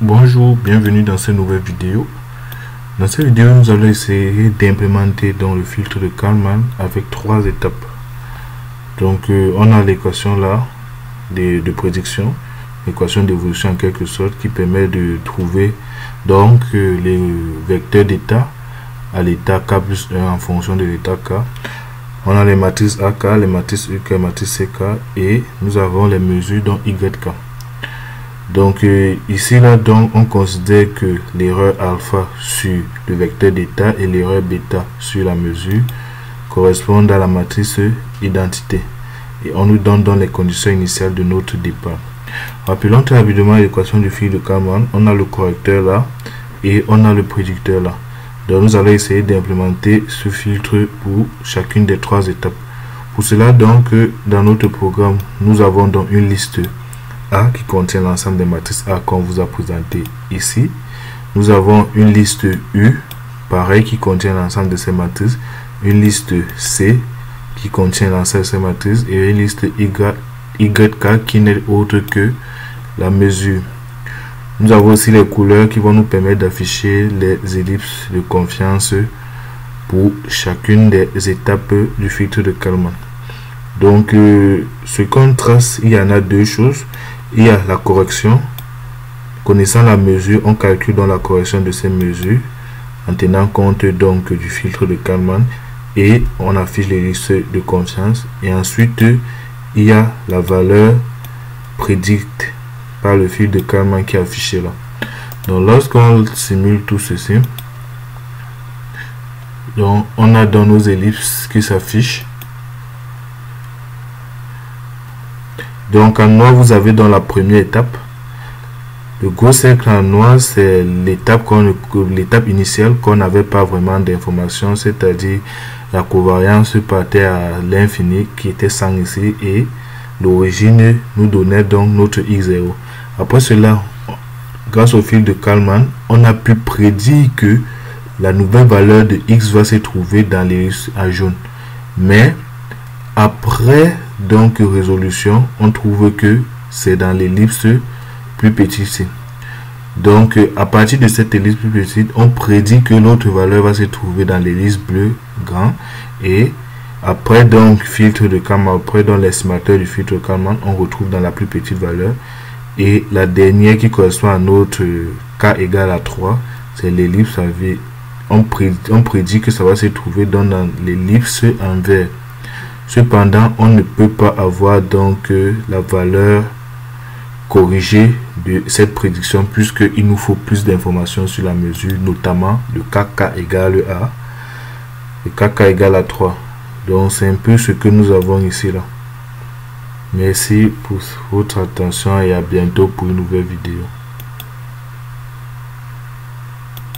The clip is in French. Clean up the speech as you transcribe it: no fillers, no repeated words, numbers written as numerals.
Bonjour, bienvenue dans cette nouvelle vidéo. Dans cette vidéo, nous allons essayer d'implémenter dans le filtre de Kalman avec 3 étapes. Donc, on a l'équation là de prédiction, l'équation d'évolution en quelque sorte qui permet de trouver donc les vecteurs d'état à l'état K plus 1 en fonction de l'état K. On a les matrices AK, les matrices UK, les matrices CK et nous avons les mesures dans YK. Donc ici là donc on considère que l'erreur alpha sur le vecteur d'état et l'erreur bêta sur la mesure correspondent à la matrice identité et on nous donne dans les conditions initiales de notre départ. Rappelons très rapidement l'équation du fil de Kalman. On a le correcteur là et on a le prédicteur là. Donc nous allons essayer d'implémenter ce filtre pour chacune des 3 étapes. Pour cela donc dans notre programme nous avons donc une liste A qui contient l'ensemble des matrices A qu'on vous a présenté ici. Nous avons une liste U pareil qui contient l'ensemble de ces matrices, une liste C qui contient l'ensemble de ces matrices et une liste YK qui n'est autre que la mesure. Nous avons aussi les couleurs qui vont nous permettre d'afficher les ellipses de confiance pour chacune des étapes du filtre de Kalman. Donc ce qu'on trace, il y en a 2 choses. Il y a la correction. Connaissant la mesure, on calcule dans la correction de ces mesures en tenant compte donc du filtre de Kalman et on affiche les listes de confiance. Et ensuite, il y a la valeur prédite par le fil de Kalman qui est affiché là. Donc lorsqu'on simule tout ceci, donc on a dans nos ellipses qui s'affichent. Donc en noir, vous avez dans la première étape, le gros cercle en noir, c'est l'étape initiale qu'on n'avait pas vraiment d'informations, c'est-à-dire la covariance partait à l'infini qui était 100 ici et l'origine nous donnait donc notre x0. Après cela, grâce au fil de Kalman, on a pu prédire que la nouvelle valeur de x va se trouver dans l'ellipse à jaune. Mais après donc résolution, on trouve que c'est dans l'ellipse plus petite ici. Donc à partir de cette ellipse plus petite, on prédit que l'autre valeur va se trouver dans l'ellipse bleu grand et après donc filtre de Kalman, après dans l'estimateur du filtre de Kalman, on retrouve dans la plus petite valeur et la dernière qui correspond à notre K égale à 3, c'est l'ellipse avec on prédit que ça va se trouver dans l'ellipse en vert. Cependant, on ne peut pas avoir donc la valeur corrigée de cette prédiction puisqu'il nous faut plus d'informations sur la mesure, notamment le KK égale à le KK égale à 3. Donc c'est un peu ce que nous avons ici là. Merci pour votre attention et à bientôt pour une nouvelle vidéo.